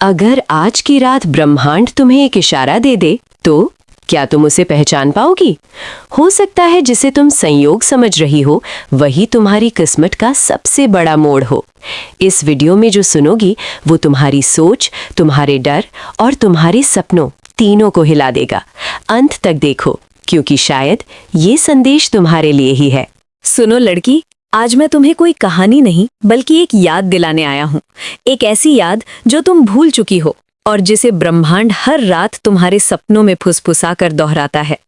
अगर आज की रात ब्रह्मांड तुम्हें एक इशारा दे दे तो क्या तुम उसे पहचान पाओगी? हो सकता है जिसे तुम संयोग समझ रही हो वही तुम्हारी किस्मत का सबसे बड़ा मोड़ हो। इस वीडियो में जो सुनोगी वो तुम्हारी सोच, तुम्हारे डर और तुम्हारे सपनों तीनों को हिला देगा। अंत तक देखो, क्योंकि शायद ये संदेश तुम्हारे लिए ही है। सुनो लड़की, आज मैं तुम्हें कोई कहानी नहीं बल्कि एक याद दिलाने आया हूँ। एक ऐसी याद जो तुम भूल चुकी हो और जिसे ब्रह्मांड हर रात तुम्हारे सपनों में फुसफुसाकर दोहराता है।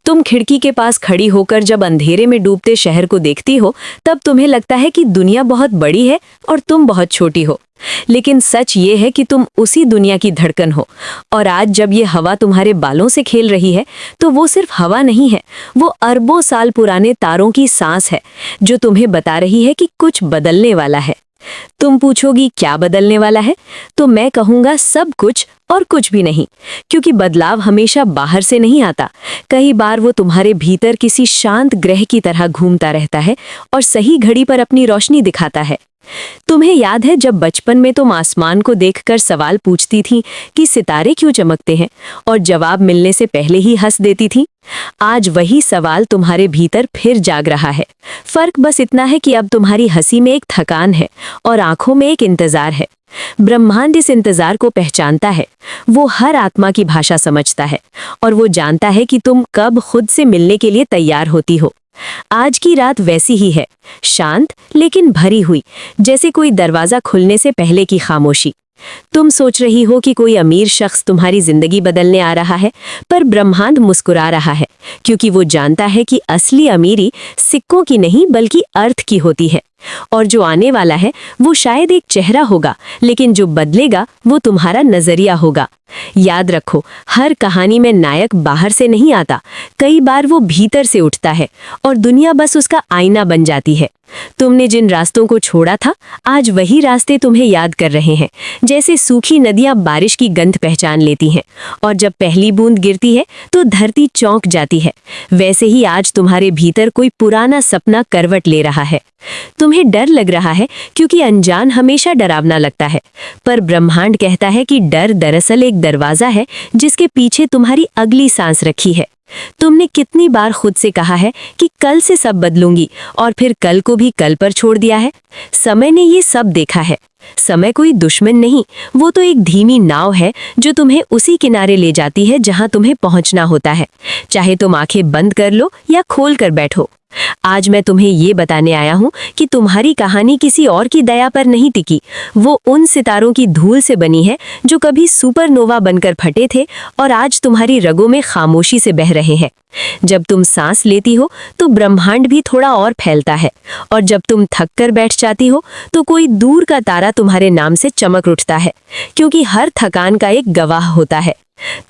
तुम खिड़की के पास खड़ी होकर जब अंधेरे में डूबते शहर को देखती हो तब तुम्हें लगता है कि दुनिया बहुत बड़ी है और तुम बहुत छोटी हो। लेकिन सच ये है कि तुम उसी दुनिया की धड़कन हो। और आज जब ये हवा तुम्हारे बालों से खेल रही है तो वो सिर्फ हवा नहीं है, वो अरबों साल पुराने तारों की सांस है जो तुम्हें बता रही है कि कुछ बदलने वाला है। तुम पूछोगी क्या बदलने वाला है? तो मैं कहूँगा सब कुछ और कुछ भी नहीं, क्योंकि बदलाव हमेशा बाहर से नहीं आता। कई बार वो तुम्हारे भीतर किसी शांत ग्रह की तरह घूमता रहता है और सही घड़ी पर अपनी रोशनी दिखाता है। तुम्हें याद है जब बचपन में तुम आसमान को देखकर सवाल पूछती थी कि सितारे क्यों चमकते हैं, और जवाब मिलने से पहले ही हंस देती थी? आज वही सवाल तुम्हारे भीतर फिर जाग रहा है। फर्क बस इतना है कि अब तुम्हारी हंसी में एक थकान है और आंखों में एक इंतजार है। ब्रह्मांड इस इंतजार को पहचानता है। वो हर आत्मा की भाषा समझता है और वो जानता है कि तुम कब खुद से मिलने के लिए तैयार होती हो। आज की रात वैसी ही है, शांत लेकिन भरी हुई, जैसे कोई दरवाजा खुलने से पहले की खामोशी। तुम सोच रही हो कि कोई अमीर शख्स तुम्हारी जिंदगी बदलने आ रहा है, पर ब्रह्मांड मुस्कुरा रहा है, क्योंकि वो जानता है कि असली अमीरी सिक्कों की नहीं बल्कि अर्थ की होती है। और जो आने वाला है वो शायद एक चेहरा होगा, लेकिन जो बदलेगा वो तुम्हारा नजरिया होगा। याद रखो, हर कहानी में नायक बाहर से नहीं आता, कई बार वो भीतर से उठता है और दुनिया बस उसका आईना बन जाती है। तुमने जिन रास्तों को छोड़ा था, आज वही रास्ते तुम्हें याद कर रहे हैं। जैसे सूखी नदियां बारिश की गंध पहचान लेती हैं और जब पहली बूंद गिरती है तो धरती चौंक जाती है, वैसे ही आज तुम्हारे भीतर कोई पुराना सपना करवट ले रहा है। तुम्हें डर लग रहा है क्योंकि अनजान हमेशा डरावना लगता है, पर ब्रह्मांड कहता है कि डर दरअसल एक दरवाजा है जिसके पीछे तुम्हारी अगली सांस रखी है। तुमने कितनी बार खुद से कहा है कि कल से सब बदलूंगी, और फिर कल को भी कल पर छोड़ दिया है। समय ने ये सब देखा है। समय कोई दुश्मन नहीं, वो तो एक धीमी नाव है जो तुम्हें उसी किनारे ले जाती है जहां तुम्हें पहुंचना होता है, चाहे तुम आंखें बंद कर लो या खोल कर बैठो। आज मैं तुम्हें ये बताने आया हूँ कि तुम्हारी कहानी किसी और की दया पर नहीं टिकी। वो उन सितारों की धूल से बनी है जो कभी सुपरनोवा बनकर फटे थे और आज तुम्हारी रगों में खामोशी से बह रहे हैं। जब तुम सांस लेती हो तो ब्रह्मांड भी थोड़ा और फैलता है, और जब तुम थक कर बैठ जाती हो तो कोई दूर का तारा तुम्हारे नाम से चमक उठता है, क्योंकि हर थकान का एक गवाह होता है।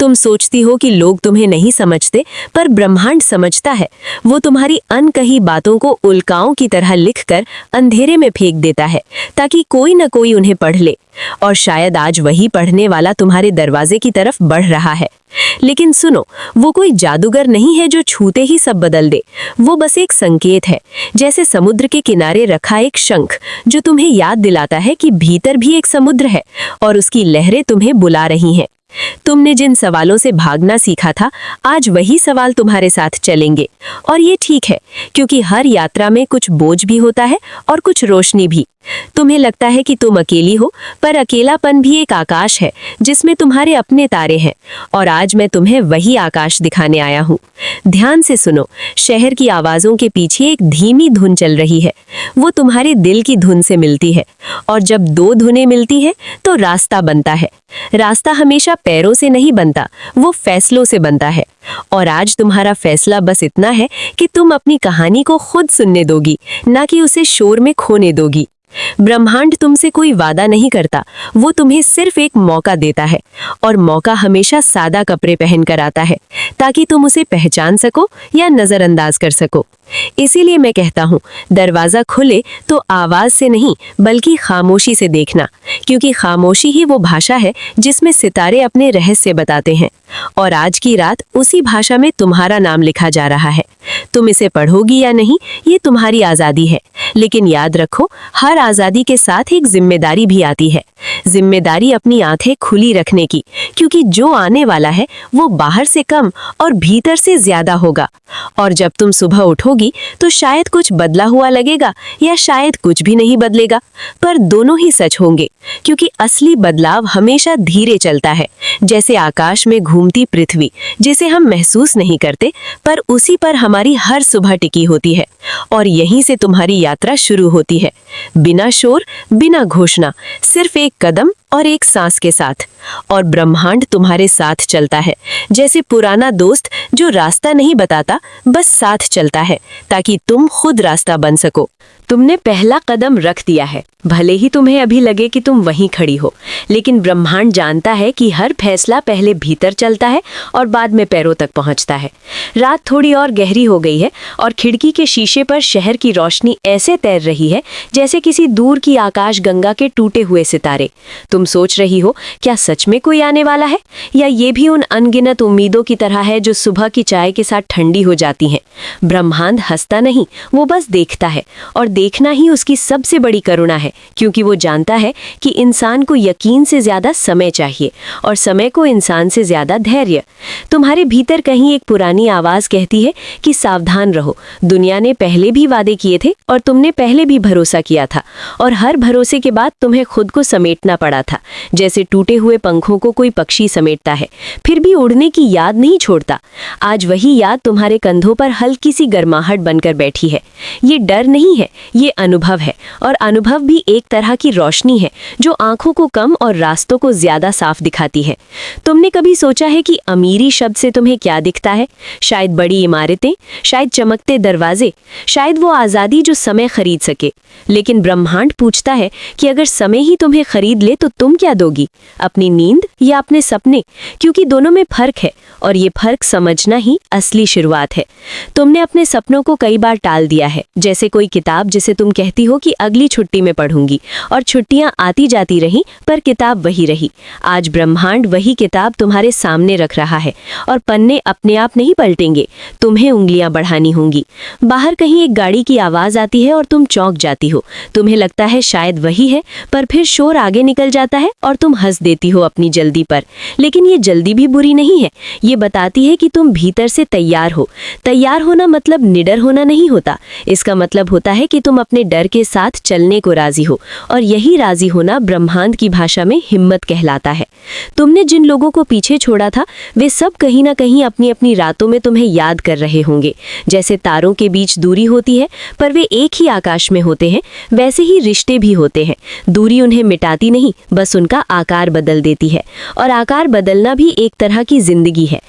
तुम सोचती हो कि लोग तुम्हें नहीं समझते, पर ब्रह्मांड समझता है। वो तुम्हारी अनकही बातों को उल्काओं की तरह लिखकर अंधेरे में फेंक देता है ताकि कोई न कोई उन्हें पढ़ ले, और शायद आज वही पढ़ने वाला तुम्हारे दरवाजे की तरफ बढ़ रहा है। लेकिन सुनो, वो कोई जादूगर नहीं है जो छूते ही सब बदल दे। वो बस एक संकेत है, जैसे समुद्र के किनारे रखा एक शंख जो तुम्हें याद दिलाता है कि भीतर भी एक समुद्र है और उसकी लहरें तुम्हें बुला रही हैं। तुमने जिन सवालों से भागना सीखा था, आज वही सवाल तुम्हारे साथ चलेंगे। और ये ठीक है, क्योंकि हर यात्रा में कुछ बोझ भी होता है और कुछ रोशनी भी। तुम्हें लगता है कि तुम अकेली हो, पर अकेलापन भी एक आकाश है जिसमें तुम्हारे अपने तारे हैं, और आज मैं तुम्हें वही आकाश दिखाने आया हूँ। ध्यान से सुनो, शहर की आवाज़ों के पीछे एक धीमी धुन चल रही है। वो तुम्हारे दिल की धुन से मिलती है, और जब दो धुनें मिलती हैं तो रास्ता बनता है। रास्ता हमेशा पैरों से नहीं बनता, वो फैसलों से बनता है। और आज तुम्हारा फैसला बस इतना है कि तुम अपनी कहानी को खुद सुनने दोगी, ना कि उसे शोर में खोने दोगी। ब्रह्मांड तुमसे कोई वादा नहीं करता, वो तुम्हें सिर्फ एक मौका देता है, और मौका हमेशा सादा कपड़े पहनकर आता है ताकि तुम उसे पहचान सको या नजरअंदाज कर सको। इसीलिए मैं कहता हूँ, दरवाजा खुले तो आवाज से नहीं बल्कि खामोशी से देखना, क्योंकि खामोशी ही वो भाषा है जिसमें सितारे अपने रहस्य बताते हैं। और आज की रात उसी भाषा में तुम्हारा नाम लिखा जा रहा है। तुम इसे पढ़ोगी या नहीं, ये तुम्हारी आज़ादी है, लेकिन याद रखो, हर आज़ादी के साथ एक जिम्मेदारी भी आती है। जिम्मेदारी अपनी आंखें खुली रखने की, क्योंकि जो आने वाला है वो बाहर से कम और भीतर से ज्यादा होगा। और जब तुम सुबह उठोगी तो शायद कुछ बदला हुआ लगेगा या शायद कुछ भी नहीं बदलेगा, पर दोनों ही सच होंगे, क्योंकि असली बदलाव हमेशा धीरे चलता है, जैसे आकाश में घूमती पृथ्वी, जिसे हम महसूस नहीं करते पर उसी पर हमारी हर सुबह टिकी होती है। और यहीं से तुम्हारी यात्रा शुरू होती है, बिना शोर, बिना घोषणा, सिर्फ एक कदम और एक सांस के साथ। और ब्रह्मांड तुम्हारे साथ चलता है, जैसे पुराना दोस्त जो रास्ता नहीं बताता, बस साथ चलता है ताकि तुम खुद रास्ता बन सको। तुमने पहला कदम रख दिया है, भले ही तुम्हें अभी लगे कि तुम वहीं खड़ी हो, लेकिन ब्रह्मांड जानता है कि हर फैसला पहले भीतर चलता है और बाद में पैरों तक पहुंचता है। रात थोड़ी और गहरी हो गई है और खिड़की के शीशे पर शहर की रोशनी ऐसे तैर रही है जैसे किसी दूर की आकाश गंगा के टूटे हुए सितारे। तुम सोच रही हो, क्या सच में कोई आने वाला है, या ये भी उन अनगिनत उम्मीदों की तरह है जो सुबह की चाय के साथ ठंडी हो जाती हैं। ब्रह्मांड हंसता नहीं, वो बस देखता है, और देखना ही उसकी सबसे बड़ी करुणा है, क्योंकि वो जानता है कि इंसान को यकीन से ज्यादा समय चाहिए और समय को इंसान से ज्यादा धैर्य। तुम्हारे भीतर कहीं एक पुरानी आवाज कहती है कि सावधान रहो, दुनिया ने पहले भी वादे किए थे और तुमने पहले भी भरोसा किया था, और हर भरोसे के बाद तुम्हें खुद को समेटना पड़ा था, जैसे टूटे हुए पंखों को कोई पक्षी समेटता है, फिर भी उड़ने की याद नहीं छोड़ता। आज वही याद तुम्हारे कंधों पर हल्की सी गर्माहट बनकर बैठी है। ये डर नहीं है, ये अनुभव है, और अनुभव भी एक तरह की रोशनी है जो आंखों को कम और रास्तों को ज्यादा साफ दिखाती है। तुमने कभी सोचा है कि अमीरी शब्द से तुम्हें क्या दिखता है? शायद बड़ी इमारतें, शायद चमकते दरवाजे, शायद वो आजादी जो समय खरीद सके। लेकिन ब्रह्मांड पूछता है कि अगर समय ही तुम्हें खरीद ले तो तुम क्या दोगी, अपनी नींद या अपने सपने? क्योंकि दोनों में फर्क है, और ये फर्क समझना ही असली शुरुआत है। तुमने अपने सपनों को कई बार टाल दिया है, जैसे कोई किताब जिसे तुम कहती हो कि अगली छुट्टी में पढ़ूंगी, और छुट्टियां आती जाती रहीं पर किताब वही रही। आज ब्रह्मांड वही किताब तुम्हारे सामने रख रहा है, और पन्ने अपने आप नहीं पलटेंगे, तुम्हें उंगलियां बढ़ानी होंगी। बाहर कहीं एक गाड़ी की आवाज आती है और तुम चौंक जाती हो। तुम्हें लगता है शायद वही है, पर फिर शोर आगे निकल जाता है और तुम हंस देती हो अपनी जल्दी पर। लेकिन ये जल्दी भी बुरी नहीं है, ये बताती है कि तुम भीतर से तैयार हो। तैयार होना मतलब निडर होना नहीं होता, इसका मतलब होता है कि तुम अपने डर के साथ चलने को राजी हो, और यही राजी होना ब्रह्मांड की भाषा में हिम्मत कहलाता है। तुमने जिन लोगों को पीछे छोड़ा था, वे सब कहीं ना कहीं अपनी अपनी रातों में तुम्हें याद कर रहे होंगे। जैसे तारों के बीच दूरी होती है पर वे एक ही आकाश में होते हैं, वैसे ही रिश्ते भी होते हैं। दूरी उन्हें मिटाती नहीं, बस उनका आकार बदल देती है, और आकार बदलना भी एक तरह की जिंदगी है।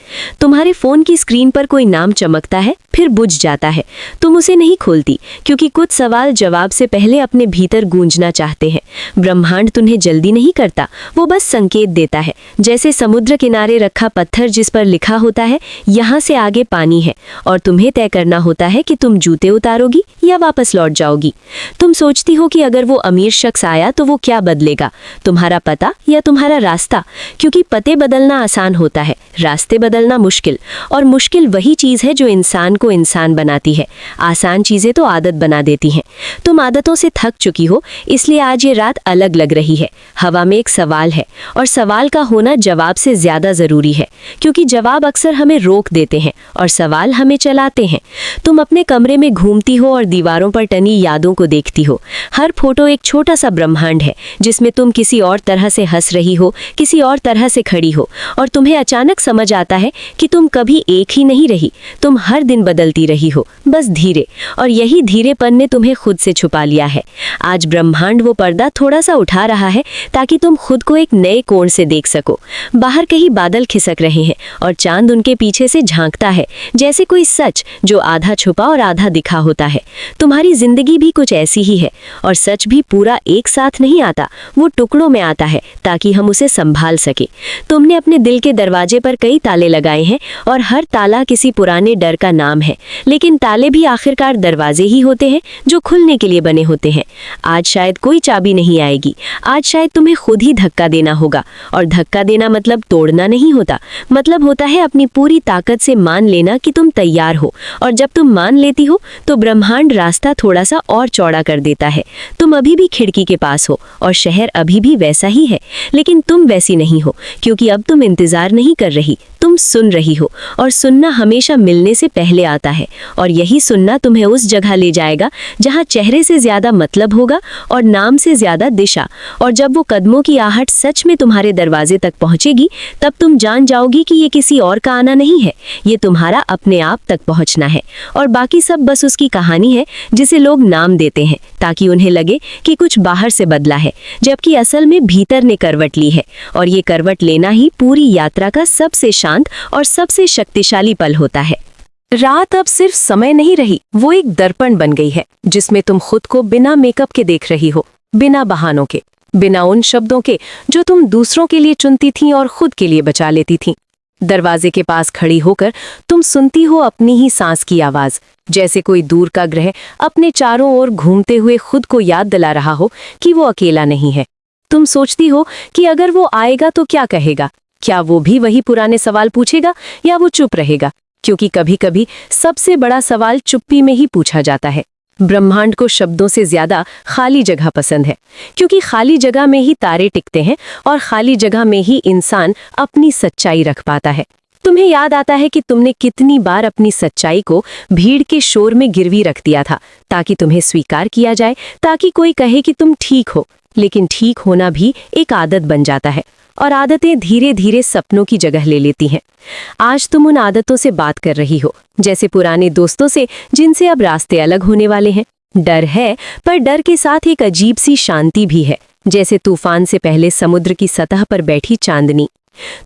तुम्हारे फोन की स्क्रीन पर कोई नाम चमकता है, फिर बुझ जाता है। तुम उसे नहीं खोलती, क्योंकि कुछ सवाल जवाब से पहले अपने भीतर गूंजना चाहते हैं। ब्रह्मांड तुम्हें जल्दी नहीं करता, वो बस संकेत देता है, जैसे समुद्र किनारे रखा पत्थर जिस पर लिखा होता है यहाँ से आगे पानी है, और तुम्हें तय करना होता है कि तुम जूते उतारोगी या वापस लौट जाओगी। तुम सोचती हो कि अगर वो अमीर शख्स आया तो वो क्या बदलेगा, तुम्हारा पता या तुम्हारा रास्ता? क्योंकि पते बदलना आसान होता है, रास्ते बदलना मुश्किल, और मुश्किल वही चीज है जो इंसान को इंसान बनाती है। आसान चीजें तो आदत बना देती हैं। तुम आदतों से थक चुकी हो, इसलिए आज ये रात अलग लग रही है। हवा में एक सवाल है, और सवाल का होना जवाब से ज्यादा जरूरी है, क्योंकि जवाब अक्सर हमें रोक देते हैं और सवाल हमें चलाते हैं। तुम अपने कमरे में घूमती हो और दीवारों पर टनी यादों को देखती हो। हर फोटो एक छोटा सा ब्रह्मांड है, जिसमें तुम किसी और तरह से हंस रही हो, किसी और तरह से खड़ी हो, और तुम्हें अचानक समझ आता है कि तुम कभी एक ही नहीं रही, तुम हर दिन बदलती रही हो, बस धीरे। और यही धीरेपन ने तुम्हें खुद से छुपा लिया है। आज ब्रह्मांड वो पर्दा थोड़ा सा उठा रहा है ताकि तुम खुद को एक नए कोण से देख सको। बाहर कहीं बादल खिसक रहे हैं और चांद उनके पीछे से झांकता है, जैसे कोई सच जो आधा छुपा और आधा दिखा होता है। तुम्हारी जिंदगी भी कुछ ऐसी ही है, और सच भी पूरा एक साथ नहीं आता, वो टुकड़ों में आता है ताकि हम उसे संभाल सके। तुमने अपने दिल के दरवाजे पर कई ताले लगाए हैं, और हर ताला किसी पुराने डर का नाम है, लेकिन ताले भी आखिरकार दरवाजे ही होते हैं जो खुलने के लिए बने होते हैं। आज शायद कोई चाबी नहीं आएगी, आज शायद तुम्हें खुद ही धक्का देना होगा। और धक्का देना मतलब तोड़ना नहीं होता, मतलब होता है अपनी पूरी ताकत से मान लेना कि तुम तैयार हो। और जब तुम मान लेती हो तो ब्रह्मांड रास्ता थोड़ा सा और चौड़ा कर देता है। तुम अभी भी खिड़की के पास हो और शहर अभी भी वैसा ही है, लेकिन तुम वैसी नहीं हो, क्योंकि अब तुम इंतजार नहीं कर रही, तुम सुन रही हो। और सुनना हमेशा मिलने से पहले आता है, और यही सुनना तुम्हें उस जगह ले जाएगा जहां चेहरे से ज्यादा मतलब होगा और नाम से ज्यादा दिशा। और जब वो कदमों की आहट सच में तुम्हारे दरवाजे तक पहुंचेगी, तब तुम जान जाओगी कि ये किसी और का आना नहीं है, ये तुम्हारा अपने आप तक पहुंचना है। और बाकी सब बस उसकी कहानी है जिसे लोग नाम देते हैं ताकि उन्हें लगे कि कुछ बाहर से बदला है, जबकि असल में भीतर ने करवट ली है। और ये करवट लेना ही पूरी यात्रा का सबसे शांत और सबसे शक्तिशाली पल होता है। रात अब सिर्फ समय नहीं रही, वो एक दर्पण बन गई है जिसमें तुम खुद को बिना मेकअप के देख रही हो, बिना बहानों के, बिना उन शब्दों के जो तुम दूसरों के लिए चुनती थीं और खुद के लिए बचा लेती थीं। दरवाजे के पास खड़ी होकर तुम सुनती हो अपनी ही सांस की आवाज, जैसे कोई दूर का ग्रह अपने चारों ओर घूमते हुए खुद को याद दिला रहा हो कि वो अकेला नहीं है। तुम सोचती हो कि अगर वो आएगा तो क्या कहेगा, क्या वो भी वही पुराने सवाल पूछेगा या वो चुप रहेगा, क्योंकि कभी कभी सबसे बड़ा सवाल चुप्पी में ही पूछा जाता है। ब्रह्मांड को शब्दों से ज्यादा खाली जगह पसंद है, क्योंकि खाली जगह में ही तारे टिकते हैं और खाली जगह में ही इंसान अपनी सच्चाई रख पाता है। तुम्हें याद आता है कि तुमने कितनी बार अपनी सच्चाई को भीड़ के शोर में गिरवी रख दिया था ताकि तुम्हें स्वीकार किया जाए, ताकि कोई कहे कि तुम ठीक हो। लेकिन ठीक होना भी एक आदत बन जाता है, और आदतें धीरे धीरे सपनों की जगह ले लेती हैं। आज तुम उन आदतों से बात कर रही हो, जैसे पुराने दोस्तों से जिनसे अब रास्ते अलग होने वाले हैं। डर है, पर डर के साथ एक अजीब सी शांति भी है, जैसे तूफान से पहले समुद्र की सतह पर बैठी चांदनी।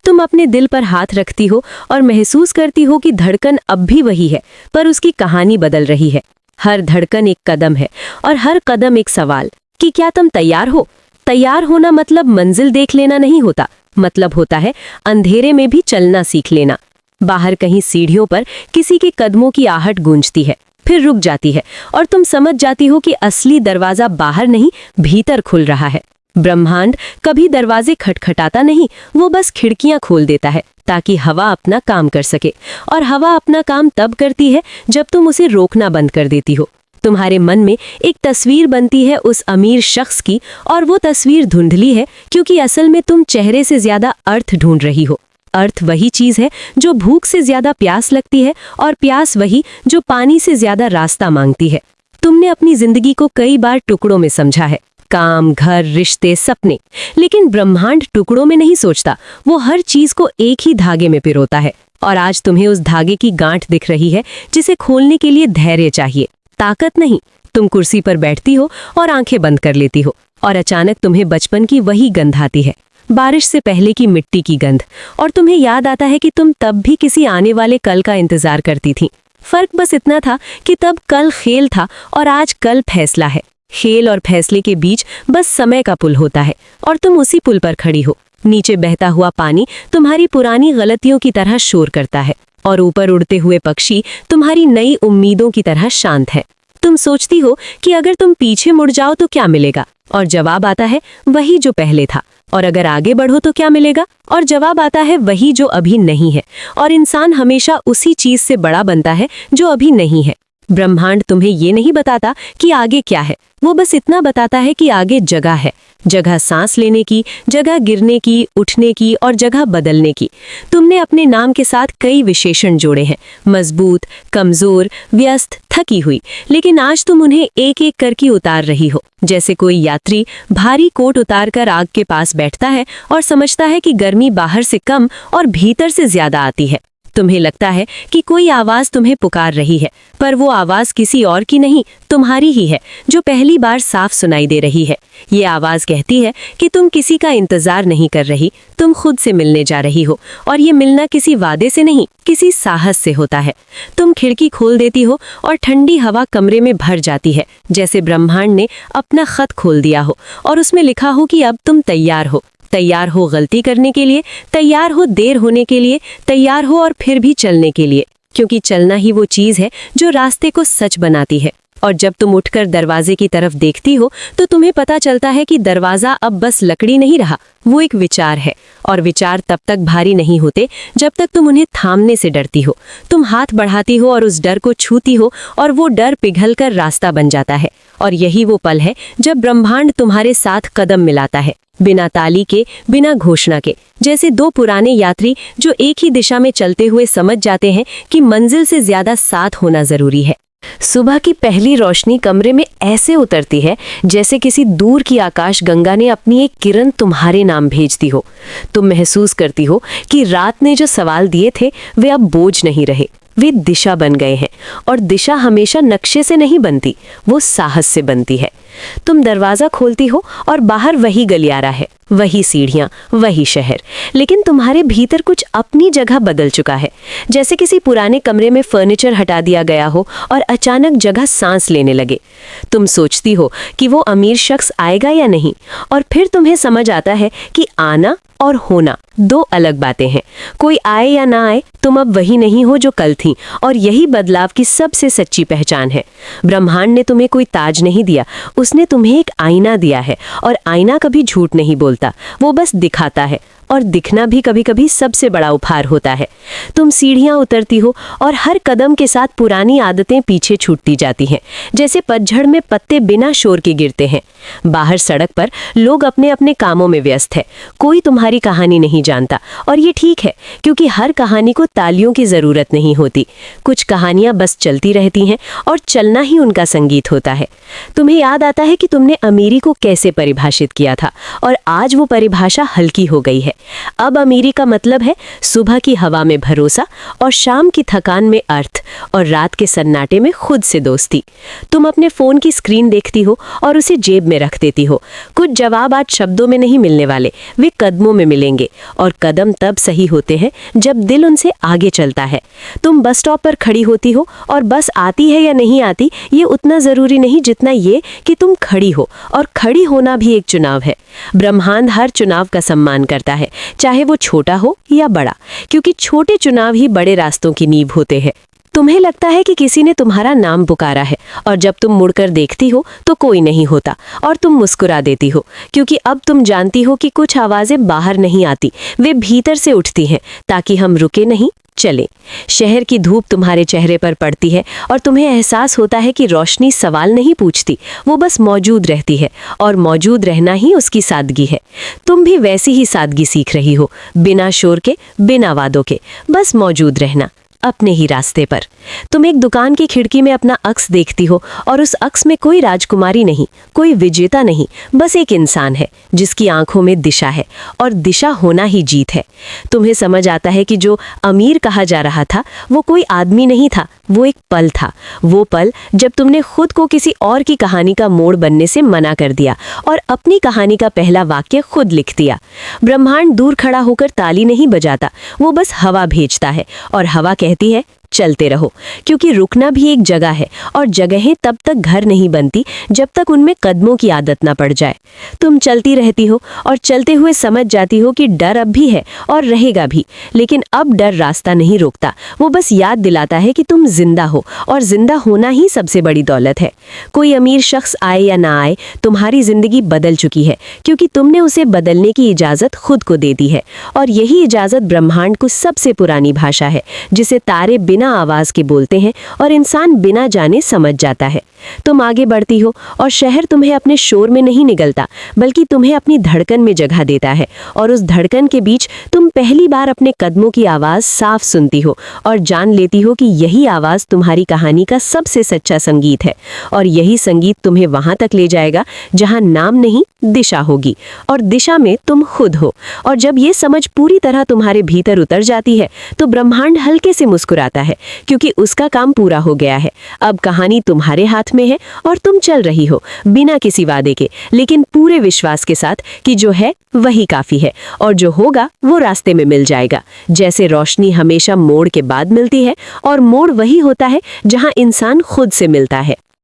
तुम अपने दिल पर हाथ रखती हो और महसूस करती हो कि धड़कन अब भी वही है, पर उसकी कहानी बदल रही है। हर धड़कन एक कदम है और हर कदम एक सवाल कि क्या तुम तैयार हो। तैयार होना मतलब मंजिल देख लेना नहीं होता, मतलब होता है अंधेरे में भी चलना सीख लेना। बाहर कहीं सीढ़ियों पर किसी के कदमों की आहट गूंजती है, फिर रुक जाती है, और तुम समझ जाती हो कि असली दरवाजा बाहर नहीं, भीतर खुल रहा है। ब्रह्मांड कभी दरवाजे खटखटाता नहीं, वो बस खिड़कियां खोल देता है ताकि हवा अपना काम कर सके। और हवा अपना काम तब करती है जब तुम उसे रोकना बंद कर देती हो। तुम्हारे मन में एक तस्वीर बनती है उस अमीर शख्स की, और वो तस्वीर धुंधली है क्योंकि असल में तुम चेहरे से ज्यादा अर्थ ढूंढ रही हो। अर्थ वही चीज है जो भूख से ज्यादा प्यास लगती है, और प्यास वही जो पानी से ज्यादा रास्ता मांगती है। तुमने अपनी जिंदगी को कई बार टुकड़ों में समझा है, काम, घर, रिश्ते, सपने, लेकिन ब्रह्मांड टुकड़ों में नहीं सोचता, वो हर चीज को एक ही धागे में पिरोता है। और आज तुम्हें उस धागे की गांठ दिख रही है जिसे खोलने के लिए धैर्य चाहिए, ताकत नहीं। तुम कुर्सी पर बैठती हो और आंखें बंद कर लेती हो, और अचानक तुम्हें बचपन की वही गंध आती है, बारिश से पहले की मिट्टी की गंध। और तुम्हें याद आता है कि तुम तब भी किसी आने वाले कल का इंतजार करती थी। फर्क बस इतना था कि तब कल खेल था और आज कल फैसला है। खेल और फैसले के बीच बस समय का पुल होता है, और तुम उसी पुल पर खड़ी हो। नीचे बहता हुआ पानी तुम्हारी पुरानी गलतियों की तरह शोर करता है, और ऊपर उड़ते हुए पक्षी तुम्हारी नई उम्मीदों की तरह शांत है। तुम सोचती हो कि अगर तुम पीछे मुड़ जाओ तो क्या मिलेगा, और जवाब आता है वही जो पहले था। और अगर आगे बढ़ो तो क्या मिलेगा, और जवाब आता है वही जो अभी नहीं है। और इंसान हमेशा उसी चीज से बड़ा बनता है जो अभी नहीं है। ब्रह्मांड तुम्हें ये नहीं बताता कि आगे क्या है, वो बस इतना बताता है कि आगे जगह है। जगह सांस लेने की, जगह गिरने की, उठने की, और जगह बदलने की। तुमने अपने नाम के साथ कई विशेषण जोड़े हैं, मजबूत, कमजोर, व्यस्त, थकी हुई, लेकिन आज तुम उन्हें एक एक करके उतार रही हो, जैसे कोई यात्री भारी कोट उतारकर आग के पास बैठता है और समझता है कि गर्मी बाहर से कम और भीतर से ज्यादा आती है। तुम्हें लगता है कि कोई आवाज तुम्हें पुकार रही है, पर वो आवाज किसी और की नहीं, तुम्हारी ही है, जो पहली बार साफ सुनाई दे रही है। ये आवाज कहती है कि तुम किसी का इंतजार नहीं कर रही, तुम खुद से मिलने जा रही हो, और ये मिलना किसी वादे से नहीं, किसी साहस से होता है। तुम खिड़की खोल देती हो और ठंडी हवा कमरे में भर जाती है, जैसे ब्रह्मांड ने अपना खत खोल दिया हो और उसमें लिखा हो कि अब तुम तैयार हो। तैयार हो गलती करने के लिए, तैयार हो देर होने के लिए, तैयार हो और फिर भी चलने के लिए, क्योंकि चलना ही वो चीज है जो रास्ते को सच बनाती है। और जब तुम उठकर दरवाजे की तरफ देखती हो तो तुम्हें पता चलता है कि दरवाजा अब बस लकड़ी नहीं रहा, वो एक विचार है। और विचार तब तक भारी नहीं होते जब तक तुम उन्हें थामने से डरती हो। तुम हाथ बढ़ाती हो और उस डर को छूती हो और वो डर पिघलकर रास्ता बन जाता है। और यही वो पल है जब ब्रह्मांड तुम्हारे साथ कदम मिलाता है, बिना ताली के, बिना घोषणा के। जैसे दो पुराने यात्री जो एक ही दिशा में चलते हुए समझ जाते हैं कि मंजिल से ज्यादा साथ होना जरूरी है। सुबह की पहली रोशनी कमरे में ऐसे उतरती है जैसे किसी दूर की आकाश गंगा ने अपनी एक किरण तुम्हारे नाम भेज दी हो। तुम महसूस करती हो कि रात ने जो सवाल दिए थे वे अब बोझ नहीं रहे, वे दिशा बन गए हैं। और दिशा हमेशा नक्शे से नहीं बनती, वो साहस से बनती है। तुम दरवाजा खोलती हो और बाहर वही गलियारा है, वही सीढ़ियां, वही शहर, लेकिन तुम्हारे भीतर कुछ अपनी जगह बदल चुका है। जैसे किसी पुराने कमरे में फर्नीचर हटा दिया गया हो और अचानक जगह सांस लेने लगे। तुम सोचती हो कि वो अमीर शख्स आएगा या नहीं, और फिर तुम्हें समझ आता है कि आना और होना दो अलग बातें हैं। कोई आए या ना आए, तुम अब वही नहीं हो जो कल थी, और यही बदलाव की सबसे सच्ची पहचान है। ब्रह्मांड ने तुम्हें कोई ताज नहीं दिया, उसने तुम्हें एक आईना दिया है। और आईना कभी झूठ नहीं बोलता, वो बस दिखाता है। और दिखना भी कभी कभी सबसे बड़ा उपहार होता है। तुम सीढ़ियां उतरती हो और हर कदम के साथ पुरानी आदतें पीछे छूटती जाती हैं, जैसे पतझड़ में पत्ते बिना शोर के गिरते हैं। बाहर सड़क पर लोग अपने अपने कामों में व्यस्त है, कोई तुम्हारी कहानी नहीं जानता। और ये ठीक है, क्योंकि हर कहानी को तालियों की जरूरत नहीं होती। कुछ कहानियां बस चलती रहती हैं और चलना ही उनका संगीत होता है। तुम्हें याद आता है कि तुमने अमीरी को कैसे परिभाषित किया था, और आज वो परिभाषा हल्की हो गई है। अब अमीरी का मतलब है सुबह की हवा में भरोसा, और शाम की थकान में अर्थ, और रात के सन्नाटे में खुद से दोस्ती। तुम अपने फोन की स्क्रीन देखती हो और उसे जेब में रख देती हो। कुछ जवाब आज शब्दों में नहीं मिलने वाले, वे कदमों में मिलेंगे। और कदम तब सही होते हैं जब दिल उनसे आगे चलता है। तुम बस स्टॉप पर खड़ी होती हो, और बस आती है या नहीं आती ये उतना जरूरी नहीं जितना ये कि तुम खड़ी हो। और खड़ी होना भी एक चुनाव है। ब्रह्मांड हर चुनाव का सम्मान करता है, चाहे वो छोटा हो या बड़ा, क्योंकि छोटे चुनाव ही बड़े रास्तों की नींव होते हैं। तुम्हें लगता है कि किसी ने तुम्हारा नाम पुकारा है, और जब तुम मुड़कर देखती हो तो कोई नहीं होता, और तुम मुस्कुरा देती हो, क्योंकि अब तुम जानती हो कि कुछ आवाजें बाहर नहीं आती, वे भीतर से उठती हैं, ताकि हम रुके नहीं, चले। शहर की धूप तुम्हारे चेहरे पर पड़ती है, और तुम्हें एहसास होता है कि रोशनी सवाल नहीं पूछती, वो बस मौजूद रहती है, और मौजूद रहना ही उसकी सादगी है। तुम भी वैसी ही सादगी सीख रही हो, बिना शोर के, बिना वादों के, बस मौजूद रहना अपने ही रास्ते पर। तुम एक दुकान की खिड़की में अपना अक्स देखती हो, और उस अक्स में कोई राजकुमारी नहीं, कोई विजेता नहीं, बस एक इंसान है जिसकी आंखों में दिशा है, और दिशा होना ही जीत है। तुम्हें समझ आता है कि जो अमीर कहा जा रहा था वो कोई आदमी नहीं था, वो एक पल था। वो पल जब तुमने खुद को किसी और की कहानी का मोड़ बनने से मना कर दिया, और अपनी कहानी का पहला वाक्य खुद लिख दिया। ब्रह्मांड दूर खड़ा होकर ताली नहीं बजाता, वो बस हवा भेजता है, और हवा कहती है चलते रहो, क्योंकि रुकना भी एक जगह है, और जगहें तब तक घर नहीं बनती जब तक उनमें कदमों की आदत ना पड़ जाए। तुम चलती रहती हो, और चलते हुए समझ जाती हो कि डर अब भी है और रहेगा भी, लेकिन अब डर रास्ता नहीं रोकता, वो बस याद दिलाता है कि तुम जिंदा हो, और जिंदा होना ही सबसे बड़ी दौलत है। कोई अमीर शख्स आए या ना आए, तुम्हारी जिंदगी बदल चुकी है, क्योंकि तुमने उसे बदलने की इजाजत खुद को दे दी है। और यही इजाजत ब्रह्मांड को सबसे पुरानी भाषा है, जिसे तारे बिना आवाज के बोलते हैं और इंसान बिना जाने समझ जाता है। तुम आगे बढ़ती हो, और शहर तुम्हें अपने शोर में नहीं निगलता, बल्कि तुम्हें अपनी धड़कन में जगह देता है। और उस धड़कन के बीच तुम पहली बार अपने कदमों की आवाज साफ सुनती हो, और जान लेती हो कि यही आवाज तुम्हारी कहानी का सबसे सच्चा संगीत है। और यही संगीत तुम्हें वहां तक ले जाएगा जहां नाम नहीं, दिशा होगी, और दिशा में तुम खुद हो। और जब ये समझ पूरी तरह तुम्हारे भीतर उतर जाती है तो ब्रह्मांड हल्के से मुस्कुराता है, क्योंकि उसका काम पूरा हो गया है। अब कहानी तुम्हारे हाथ में है, और तुम चल रही हो बिना किसी वादे के, लेकिन पूरे विश्वास के साथ कि जो है वही काफी है, और जो होगा वो रास्ते में मिल जाएगा। जैसे रोशनी हमेशा मोड़ के बाद मिलती है, और मोड़ वही होता है जहां इंसान खुद से मिलता है।